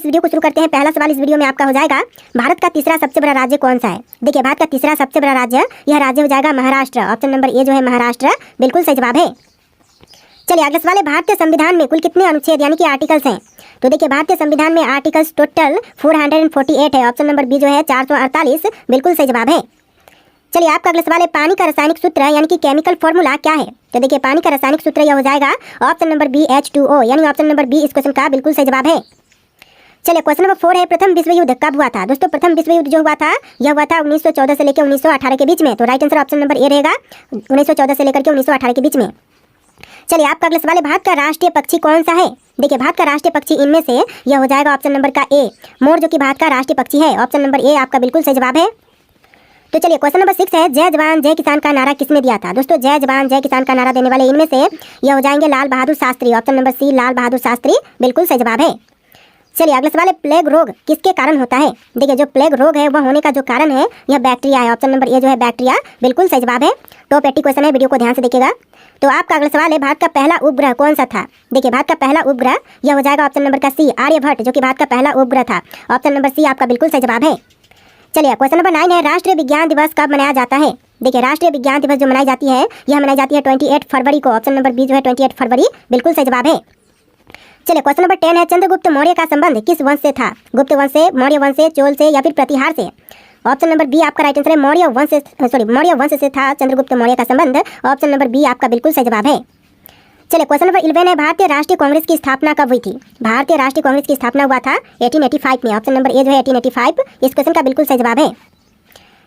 Video को शुरू करते हैं। पहला सवाल इस वीडियो में आपका हो जाएगा, भारत का तीसरा सबसे बड़ा राज्य कौन सा है। देखिए, भारत का तीसरा सबसे बड़ा राज्य, यह राज्य हो जाएगा महाराष्ट्र। ऑप्शन नंबर ए जो है महाराष्ट्र, बिल्कुल सही जवाब है। चलिए अगला सवाल है, भारतीय संविधान में कुल कितने अनुच्छेद यानी कि आर्टिकल्स हैं। तो देखिए, भारतीय संविधान में आर्टिकल्स टोटल 448 है। ऑप्शन नंबर बी जो है 448, बिल्कुल सही जवाब है। चलिए आपका अगला सवाल है, पानी का रासायनिक सूत्र यानी कि केमिकल फॉर्मूला क्या है। तो देखिए, पानी का रासायनिक सूत्र यह हो जाएगा ऑप्शन नंबर बी H2O, यानी ऑप्शन नंबर बी इस क्वेश्चन का बिल्कुल सही जवाब है। चलिए क्वेश्चन नंबर 4 है, प्रथम विश्व युद्ध कब हुआ था। दोस्तों, प्रथम विश्व युद्ध जो हुआ था यह हुआ था 1914 से लेकर 1918 के बीच में। तो right answer option number A रहेगा, 1914 से लेकर के 1918 के बीच में। चलिए आपका अगला सवाल है, भारत का राष्ट्रीय पक्षी कौन सा है। देखिए, भारत का राष्ट्रीय पक्षी इनमें से यह हो जाएगा ऑप्शन नंबर का ए, मोर, जो कि भारत का राष्ट्रीय पक्षी है। ऑप्शन नंबर ए आपका बिल्कुल सही जवाब है। तो चलिए क्वेश्चन नंबर 6 है, जय जवान जय किसान का नारा किसने दिया था। दोस्तों, जय जवान जय किसान का नारा देने वाले इनमें से यह हो जाएंगे लाल बहादुर शास्त्री। ऑप्शन नंबर सी लाल बहादुर शास्त्री, बिल्कुल सही जवाब है। चलिए अगला सवाल है, प्लेग रोग किसके कारण होता है। देखिए, जो प्लेग रोग है वह होने का जो कारण है यह बैक्टीरिया है। ऑप्शन नंबर ए जो है बैक्टीरिया, बिल्कुल सही जवाब है। टॉप 80 क्वेश्चन है, वीडियो को ध्यान से देखिएगा। तो आपका अगला सवाल है, भारत का पहला उपग्रह कौन सा था। देखिए, भारत का पहला उपग्रह यह हो जाएगा ऑप्शन नंबर का सी आर्यभट्ट, जो कि भारत का पहला उपग्रह था। ऑप्शन नंबर सी आपका बिल्कुल सही जवाब है। चलिए क्वेश्चन नंबर 9 है, राष्ट्रीय विज्ञान दिवस कब मनाया जाता है। देखिए, राष्ट्रीय विज्ञान दिवस जो मनाई जाती है यह मनाई जाती है 28 फरवरी को। ऑप्शन नंबर बी जो है 28 फरवरी, बिल्कुल सही जवाब है। चलिए क्वेश्चन नंबर 10 है, चंद्रगुप्त मौर्य का संबंध किस वंश से था। गुप्त वंश से, मौर्य वंश से, चोल से या फिर प्रतिहार से। ऑप्शन नंबर बी आपका राइट आंसर है, मौर्य वंश से था चंद्रगुप्त मौर्य का संबंध। ऑप्शन नंबर बी आपका बिल्कुल सही जवाब है। चलिए क्वेश्चन नंबर 11 है, भारतीय राष्ट्रीय कांग्रेस की स्थापना कब हुई थी। भारतीय राष्ट्रीय कांग्रेस की स्थापना हुआ था 1885 में। ऑप्शन नंबर ए जो है 1885, इस क्वेश्चन का बिल्कुल सही जवाब है।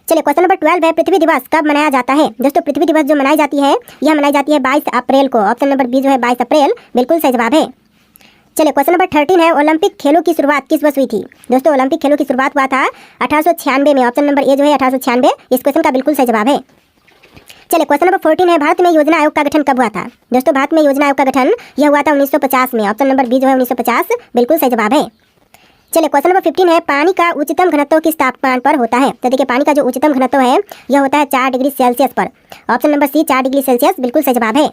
चलिए क्वेश्चन नंबर 12 है, पृथ्वी दिवस कब मनाया जाता है। दोस्तों, पृथ्वी दिवस जो मनाई जाती है यह मनाई जाती है 22 अप्रैल को। ऑप्शन नंबर बी जो है 22 अप्रैल, बिल्कुल सही जवाब है। चलिए क्वेश्चन नंबर 13 है, ओलंपिक खेलों की शुरुआत किस वर्ष हुई थी। दोस्तों, ओलंपिक खेलों की शुरुआत हुआ था 1896 में। ऑप्शन नंबर ए जो है 1896, इस क्वेश्चन का बिल्कुल सही जवाब है। चलिए क्वेश्चन नंबर 14 है, भारत में योजना आयोग का गठन कब हुआ था। दोस्तों, भारत में योजना आयोग का गठन यह हुआ था 1950 में। ऑप्शन नंबर बी जो है 1950, बिल्कुल सही जवाब है। चलिए क्वेश्चन नंबर 15 है, पानी का उच्चतम घनत्व किस तापमान पर होता है। तो देखिए, पानी का जो उच्चतम घनत्व है यह होता है 4 डिग्री सेल्सियस पर। Option number C 4 degree Celsius, बिल्कुल सही जवाब है।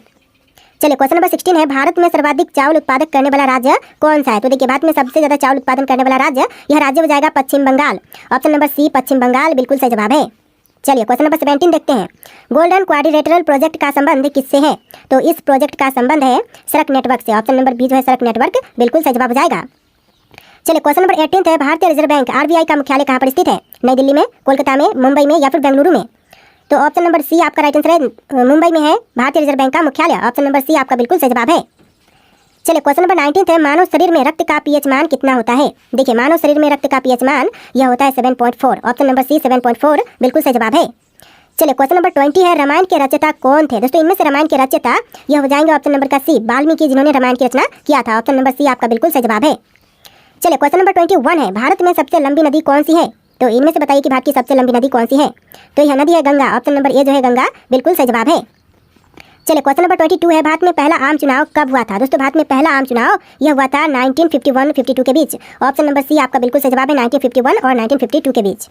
चलिए क्वेश्चन नंबर 16 है, भारत में सर्वाधिक चावल उत्पादक करने वाला राज्य कौन सा है। तो देखिए, भारत में सबसे ज्यादा चावल उत्पादन करने वाला राज्य, यह राज्य हो जाएगा पश्चिम बंगाल। ऑप्शन नंबर सी पश्चिम बंगाल, बिल्कुल सही जवाब है। चलिए क्वेश्चन नंबर 17 देखते हैं, गोल्डन क्वाड्रिलेटरल प्रोजेक्ट का संबंध किससे है। तो इस प्रोजेक्ट का संबंध है सड़क नेटवर्क से। ऑप्शन नंबर बी जो है सड़क नेटवर्क, बिल्कुल सही जवाब हो जाएगा। चलिए क्वेश्चन नंबर 18 है, भारतीय रिजर्व बैंक RBI का मुख्यालय कहाँ पर स्थित है। नई दिल्ली में, कोलकाता में, मुंबई में या फिर बेंगलुरु में। तो ऑप्शन नंबर सी आपका राइट आंसर है, मुंबई में है भारतीय रिजर्व बैंक का मुख्यालय। ऑप्शन नंबर सी आपका बिल्कुल सही जवाब है। चलिए क्वेश्चन नंबर 19 है, मानव शरीर में रक्त का pH मान कितना होता है। देखिए, मानव शरीर में रक्त का pH मान यह होता है 7.4। ऑप्शन नंबर सी 7.4, बिल्कुल सही जवाब है। चलिए क्वेश्चन नंबर 20 है, रामायण के रचयिता कौन थे। दोस्तों, इनमें से रामायण के रचयिता यह हो जाएंगे ऑप्शन नंबर का सी वाल्मीकि, जिन्होंने रामायण की रचना किया था। ऑप्शन नंबर सी आपका बिल्कुल सही जवाब है। चलिए क्वेश्चन नंबर 21 है, भारत में सबसे लंबी नदी कौन सी है। तो इनमें से बताइए कि भारत की सबसे लंबी नदी कौन सी है। तो यह नदी है गंगा। ऑप्शन नंबर ए जो है गंगा, बिल्कुल सही जवाब है। चलिए क्वेश्चन नंबर 22 है, भारत में पहला आम चुनाव कब हुआ था। दोस्तों, भारत में पहला आम चुनाव यह हुआ था 1951-52 के बीच। ऑप्शन नंबर सी आपका बिल्कुल सही जवाब है, 1951 और 1952 के बीच।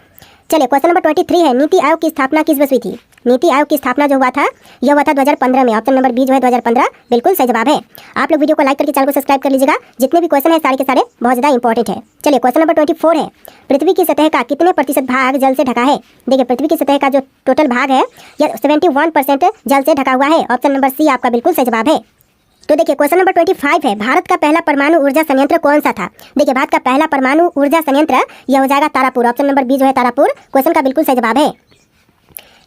चलिए क्वेश्चन नंबर 23 है, नीति आयोग की स्थापना किस वर्ष हुई थी। नीति आयोग की स्थापना जो हुआ था यह हुआ था 2015 में। ऑप्शन नंबर बी जो है 2015, बिल्कुल सही जवाब है। आप लोग वीडियो को लाइक करके चैनल को सब्सक्राइब कर लीजिएगा। जितने भी क्वेश्चन है सारे के सारे बहुत ज़्यादा इंपॉर्टेंट है। चलिए क्वेश्चन नंबर 24 है, पृथ्वी की सतह का कितने प्रतिशत भाग जल से ढका है। देखिए, पृथ्वी की सतह का जो टोटल भाग है यह 71% जल से ढका हुआ है। ऑप्शन नंबर सी आपका बिल्कुल सही जवाब है। तो देखिए क्वेश्चन नंबर 25 है, भारत का पहला परमाणु ऊर्जा संयंत्र कौन सा था। देखिए, भारत का पहला परमाणु ऊर्जा संयंत्र यह हो जाएगा तारापुर। ऑप्शन नंबर बी जो है तारापुर, क्वेश्चन का बिल्कुल सही जवाब है।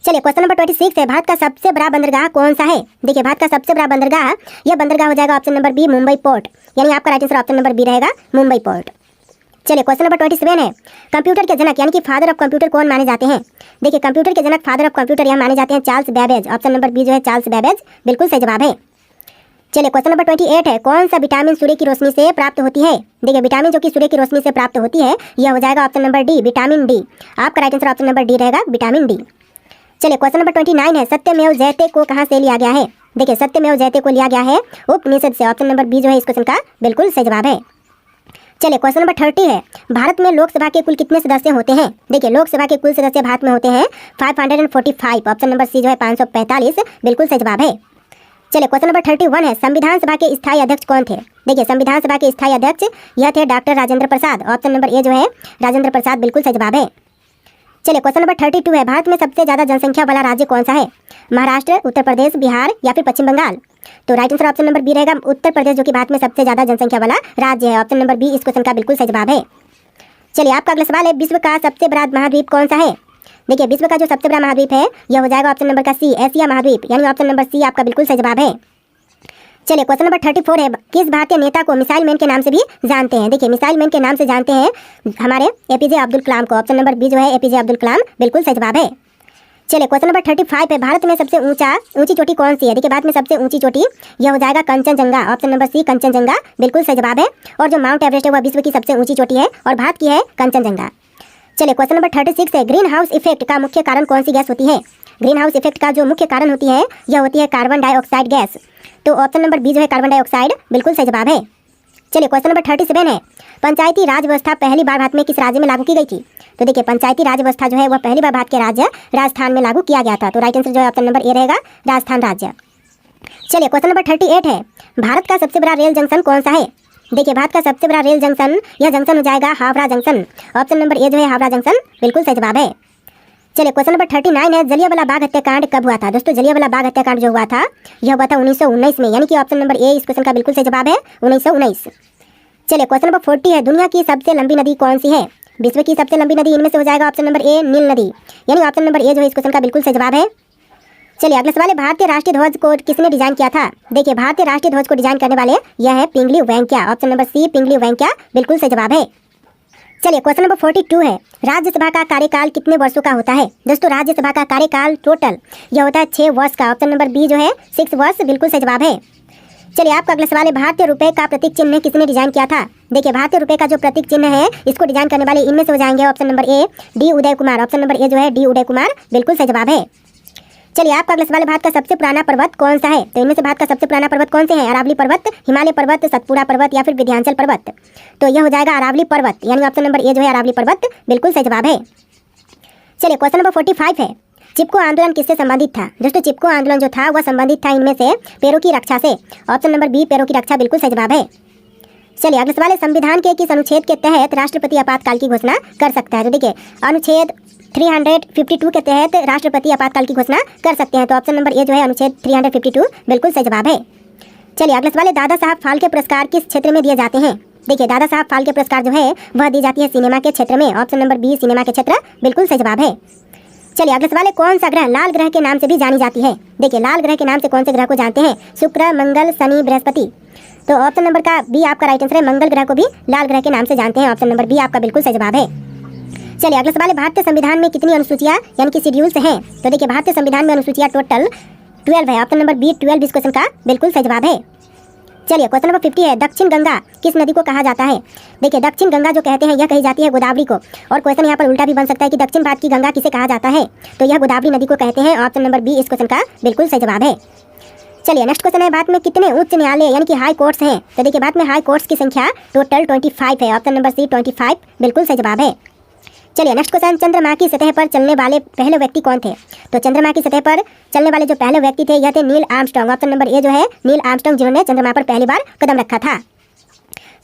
चलिए क्वेश्चन नंबर 26 है, भारत का सबसे बड़ा बंदरगाह कौन सा है। देखिए, भारत का सबसे बड़ा बंदरगाह, यह बंदरगाह हो जाएगा option number B Mumbai port, यानी आपका right answer option number B रहेगा, मुंबई पोर्ट। चलिए क्वेश्चन नंबर 27 है, कंप्यूटर के जनक यानी कि फादर ऑफ कंप्यूटर कौन माने जाते हैं। देखिए, कंप्यूटर के जनक फादर ऑफ कंप्यूटर यह माने जाते हैं Charles Babbage. Option number B जो है चार्ल्स बैबेज, बिल्कुल सही जवाब है। चलिए क्वेश्चन नंबर 28 है, कौन सा विटामिन सूर्य की रोशनी से प्राप्त होती है। देखिए, विटामिन जो कि सूर्य की रोशनी से प्राप्त होती है यह हो जाएगा option number D, vitamin D. आपका right answer option number D रहेगा, विटामिन डी। चलिए क्वेश्चन नंबर 29 है, सत्यमेव जयते को कहाँ से लिया गया है। देखिए, सत्यमेव जयते को लिया गया है उपनिषद से। ऑप्शन नंबर बी जो है इस क्वेश्चन का बिल्कुल सही जवाब है। चलिए क्वेश्चन नंबर 30 है, भारत में लोकसभा के कुल कितने सदस्य होते हैं। देखिए, लोकसभा के कुल सदस्य भारत में होते हैं 545। ऑप्शन नंबर सी जो है 545, बिल्कुल सही जवाब है। चलिए क्वेश्चन नंबर 31 है, संविधान सभा के स्थायी अध्यक्ष कौन थे। देखिए संविधान सभा के स्थायी अध्यक्ष यह थे doctor Rajendra Prasad. Option number A जो है राजेंद्र प्रसाद बिल्कुल सही जवाब है। चलिए क्वेश्चन नंबर 32 है, भारत में सबसे ज्यादा जनसंख्या वाला राज्य कौन सा है? महाराष्ट्र, उत्तर प्रदेश, बिहार या फिर पश्चिम बंगाल? तो right answer option number B रहेगा उत्तर प्रदेश, जो कि भारत में सबसे ज्यादा जनसंख्या वाला राज्य है। ऑप्शन नंबर बी इस क्वेश्चन का बिल्कुल सही जवाब है। चलिए आपका अगला सवाल है, विश्व का सबसे बड़ा महाद्वीप कौन सा है? देखिए विश्व का जो सबसे बड़ा महाद्वीप है यह हो जाएगा ऑप्शन नंबर का सी, एशिया महाद्वीप, यानी ऑप्शन नंबर सी आपका बिल्कुल सही जवाब है। चलिए क्वेश्चन नंबर 34 है, किस भारतीय नेता को मिसाइल मैन के नाम से भी जानते हैं? देखिए मिसाइल मैन के नाम से जानते हैं हमारे एपीजे अब्दुल कलाम को। ऑप्शन नंबर बी जो है एपीजे अब्दुल कलाम बिल्कुल सही जवाब है। चलिए क्वेश्चन नंबर 35 है, भारत में सबसे ऊंची चोटी कौन सी है? देखिए भारत में सबसे ऊंची चोटी यह हो जाएगा Kanchenjunga. Option number C Kanchenjunga बिल्कुल सही जवाब है। और जो माउंट एवरेस्ट है वह विश्व की सबसे ऊंची चोटी है और भारत की है कंचनजंगा। चलिए क्वेश्चन नंबर 36 है, ग्रीन हाउस इफेक्ट का मुख्य कारण कौन सी गैस होती है? ग्रीन हाउस इफेक्ट का जो मुख्य कारण होती है यह होती है कार्बन डाइऑक्साइड गैस। तो ऑप्शन नंबर बी जो है कार्बन डाइऑक्साइड बिल्कुल सही जवाब है। चलिए क्वेश्चन नंबर 37 है, पंचायती राज व्यवस्था पहली बार भारत में किस राज्य में लागू की गई थी? तो देखिए पंचायती राज व्यवस्था जो है वह पहली बार भारत के राज्य राजस्थान में लागू किया गया था। तो राइट आंसर जो है ऑप्शन नंबर ए रहेगा राजस्थान राज्य। चलिए क्वेश्चन नंबर 38 है, भारत का सबसे बड़ा रेल जंक्शन कौन सा है? देखिए भारत का सबसे बड़ा रेल जंक्शन यह जंक्शन हो जाएगा Howrah junction. Option number A जो है हावड़ा जंक्शन बिल्कुल सही जवाब है। चलिए क्वेश्चन नंबर 39 है, जलियांवाला बाग हत्याकांड कब हुआ था? दोस्तों जलियांवाला बाग हत्याकांड जो हुआ था यह हुआ था 1919 में, यानी कि ऑप्शन नंबर ए इस क्वेश्चन का बिल्कुल सही जवाब है 1919। चलिए क्वेश्चन नंबर 40 है, दुनिया की सबसे लंबी नदी कौन सी है? विश्व की सबसे लंबी नदी इनमें से हो जाएगा ऑप्शन नंबर ए नील नदी, यानी ऑप्शन नंबर ए जो है इस क्वेश्चन का बिल्कुल सही जवाब है। चलिए अगला सवाल है, भारतीय राष्ट्रीय ध्वज को किसने डिजाइन किया था? देखिए भारतीय राष्ट्रीय ध्वज को डिजाइन करने वाले यह है पिंगली वेंकैया। ऑप्शन नंबर सी पिंगली वेंकैया बिल्कुल सही जवाब है। चलिए क्वेश्चन नंबर 42 है, राज्यसभा का कार्यकाल कितने वर्षों का होता है? दोस्तों राज्यसभा का कार्यकाल टोटल यह होता है 6 वर्ष का। ऑप्शन नंबर बी जो है 6 वर्ष बिल्कुल सही जवाब है। चलिए आपका अगला सवाल है, भारतीय रुपए का प्रतीक चिन्ह किसने डिजाइन किया था? देखिए भारतीय रुपए का जो प्रतीक चिन्ह है इसको डिजाइन करने वाले इनमें से हो जाएंगे option number A D Uday Kumar. Option number A जो है डी उदय कुमार बिल्कुल सही जवाब है। चलिए आपका अगला सवाल है, भारत का सबसे पुराना पर्वत कौन सा है? तो इनमें से भारत का सबसे पुराना पर्वत कौन से हैं? अरावली पर्वत, हिमालय पर्वत, सतपुड़ा पर्वत या फिर विंध्याचल पर्वत? तो यह हो जाएगा अरावली पर्वत, यानी ऑप्शन नंबर ए जो है अरावली पर्वत बिल्कुल सही जवाब है। चलिए क्वेश्चन नंबर 45 है, चिपको आंदोलन किससे संबंधित था? दोस्तों चिपको आंदोलन जो था वह संबंधित था इनमें से पैरों की रक्षा से। ऑप्शन नंबर बी पैरों की रक्षा बिल्कुल सही जवाब है। चलिए अगला सवाल है, संविधान के किस अनुच्छेद के तहत राष्ट्रपति आपातकाल की घोषणा कर सकता है? तो देखिए अनुच्छेद 352 के तहत राष्ट्रपति आपातकाल की घोषणा कर सकते हैं। तो ऑप्शन नंबर ए जो है अनुच्छेद 352 बिल्कुल सही जवाब है। चलिए अगला सवाल है, दादा साहब फाल्के पुरस्कार किस क्षेत्र में दिए जाते हैं? देखिए दादा साहब फाल्के पुरस्कार जो है वह दी जाती है सिनेमा के क्षेत्र में। ऑप्शन नंबर बी सिनेमा के क्षेत्र बिल्कुल सही जवाब है। चलिए अगला सवाल है, कौन सा ग्रह लाल ग्रह के नाम से भी जानी जाती है? देखिए लाल ग्रह के नाम से कौन से ग्रह को जानते हैं? शुक्र, मंगल, शनि, बृहस्पति? तो ऑप्शन नंबर का बी आपका राइट आंसर है, मंगल ग्रह को भी लाल ग्रह के नाम से जानते हैं। ऑप्शन नंबर बी आपका बिल्कुल सही जवाब है। चलिए अगला सवाल है, भारतीय संविधान में कितनी अनुसूचियां यानी कि शेड्यूल्स हैं? तो देखिए भारतीय संविधान में अनुसूचियां टोटल 12 है। ऑप्शन नंबर बी 12 इस क्वेश्चन का बिल्कुल सही जवाब है। चलिए क्वेश्चन नंबर 50 है, दक्षिण गंगा किस नदी को कहा जाता है? देखिए दक्षिण गंगा जो कहते हैं यह कही जाती है गोदावरी को। और क्वेश्चन यहाँ पर उल्टा भी बन सकता है कि दक्षिण भारत की गंगा किसे कहा जाता है? तो यह गोदावरी नदी को कहते हैं। ऑप्शन नंबर बी इस क्वेश्चन का बिल्कुल सही जवाब है। चलिए नेक्स्ट क्वेश्चन है, भारत में कितने उच्च न्यायालय यानी कि हाई कोर्ट्स हैं? तो देखिए भारत में हाई कोर्ट्स की संख्या टोटल 25 है। ऑप्शन नंबर सी 25 बिल्कुल सही जवाब है। चलिए नेक्स्ट क्वेश्चन, चंद्रमा की सतह पर चलने वाले पहले व्यक्ति कौन थे? तो चंद्रमा की सतह पर चलने वाले जो पहले व्यक्ति थे यह थे Neil Armstrong. Option number A जो है नील आर्मस्ट्रांग, जिन्होंने चंद्रमा पर पहली बार कदम रखा था।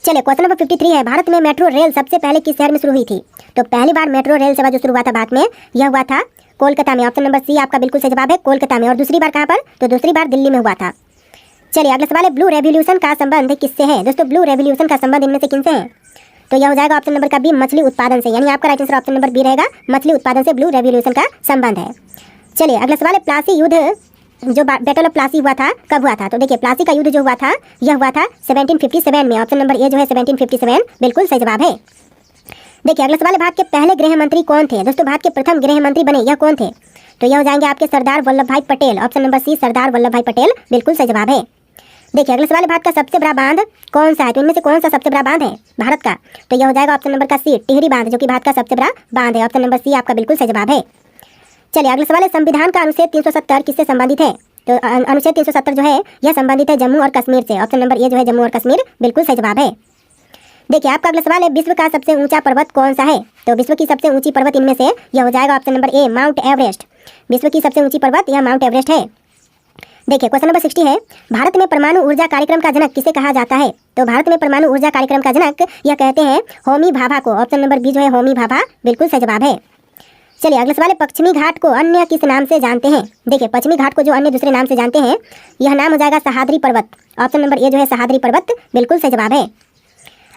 चलिए क्वेश्चन नंबर 53 है, भारत में मेट्रो रेल सबसे पहले किस शहर में शुरू हुई थी? तो पहली बार मेट्रो रेल सेवा जो शुरू हुआ था भारत में यह हुआ था कोलकाता में। ऑप्शन नंबर सी आपका बिल्कुल सही जवाब है, कोलकाता में। और दूसरी बार कहाँ पर? तो दूसरी बार दिल्ली में हुआ था। चलिए अगला सवाल है, ब्लू रेवोल्यूशन का संबंध किससे है? दोस्तों ब्लू रेवोल्यूशन का संबंध इनमें से किनसे है? तो यह हो जाएगा ऑप्शन नंबर का बी मछली उत्पादन से, यानी आपका right answer option number B रहेगा, मछली उत्पादन से ब्लू रेवोल्यूशन का संबंध है। चलिए अगला सवाल है, प्लासी युद्ध जो बैटल ऑफ प्लासी हुआ था कब हुआ था? तो देखिए प्लासी का युद्ध जो हुआ था यह हुआ था 1757 में। ऑप्शन नंबर ए जो है 1757 बिल्कुल सही जवाब है। देखिए अगला सवाल है, भारत के पहले गृह मंत्री कौन थे? दोस्तों भारत के प्रथम गृह मंत्री बने यह कौन थे? तो यह हो जाएंगे आपके सरदार वल्लभ भाई पटेल। ऑप्शन नंबर सी सरदार वल्लभ भाई पटेल बिल्कुल सही जवाब है। देखिए अगला सवाल है, भारत का सबसे बड़ा बांध कौन सा है? तो इनमें से कौन सा सबसे बड़ा बांध है भारत का? तो यह हो जाएगा ऑप्शन नंबर का सी टिहरी बांध, जो कि भारत का सबसे बड़ा बांध है। ऑप्शन नंबर सी आपका बिल्कुल सही जवाब है। चलिए अगला सवाल है, संविधान का अनुच्छेद 370 किससे संबंधित है? तो अनुच्छेद 370 जो है यह संबंधित है जम्मू और कश्मीर से। ऑप्शन नंबर ए जो है जम्मू और कश्मीर बिल्कुल सही जवाब है। देखिए आपका अगला सवाल है, विश्व का सबसे ऊंचा पर्वत कौन सा है? तो विश्व की सबसे ऊंची पर्वत इनमें से यह हो जाएगा option number A mount Everest. विश्व की सबसे ऊंची पर्वत यह माउंट एवरेस्ट है। देखिए क्वेश्चन नंबर 60 है, भारत में परमाणु ऊर्जा कार्यक्रम का जनक किसे कहा जाता है? तो भारत में परमाणु ऊर्जा कार्यक्रम का जनक यह कहते हैं होमी भाभा को। ऑप्शन नंबर बी जो है होमी भाभा बिल्कुल सही जवाब है। चलिए अगले सवाल है, पश्चिमी घाट को अन्य किस नाम से जानते हैं? देखिए पश्चिमी घाट को जो अन्य दूसरे नाम से जानते हैं यह नाम हो जाएगा सह्याद्री पर्वत। ऑप्शन नंबर ए जो है सह्याद्री पर्वत बिल्कुल सही जवाब है।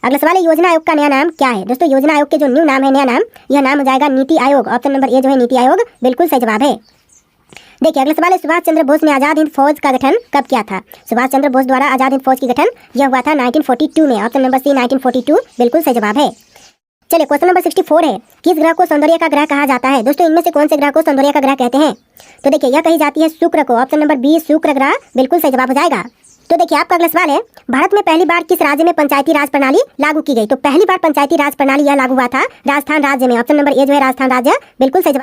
अगला सवाल है, योजना आयोग का नया नाम क्या है? दोस्तों योजना आयोग के जो न्यू नाम है, नया नाम, यह नाम हो जाएगा NITI Aayog. Option number A जो है नीति आयोग बिल्कुल सही जवाब है। देखिए अगला सवाल है, सुभाष चंद्र बोस ने आजाद हिंद फौज का गठन कब किया था? सुभाष चंद्र बोस द्वारा आजाद हिंद फौज की गठन यह हुआ था 1942 में। ऑप्शन नंबर सी 1942 बिल्कुल सही जवाब है। चलिए क्वेश्चन नंबर 64 है, किस ग्रह को सौंदर्य का ग्रह कहा जाता है? दोस्तों इनमें से कौन से ग्रह को सौंदर्य का ग्रह कहते हैं? तो देखिए यह कही जाती है शुक्र को। ऑप्शन नंबर बी शुक्र ग्रह बिल्कुल सही जवाब हो जाएगा। तो देखिए आपका अगला सवाल है, भारत में पहली बार किस राज्य में पंचायती राज प्रणाली लागू की गई? तो पहली बार पंचायती राज प्रणाली यह लागू हुआ था राजस्थान राज्य में। ऑप्शन नंबर ए जो है राजस्थान राज्य बिल्कुल सही जवाब।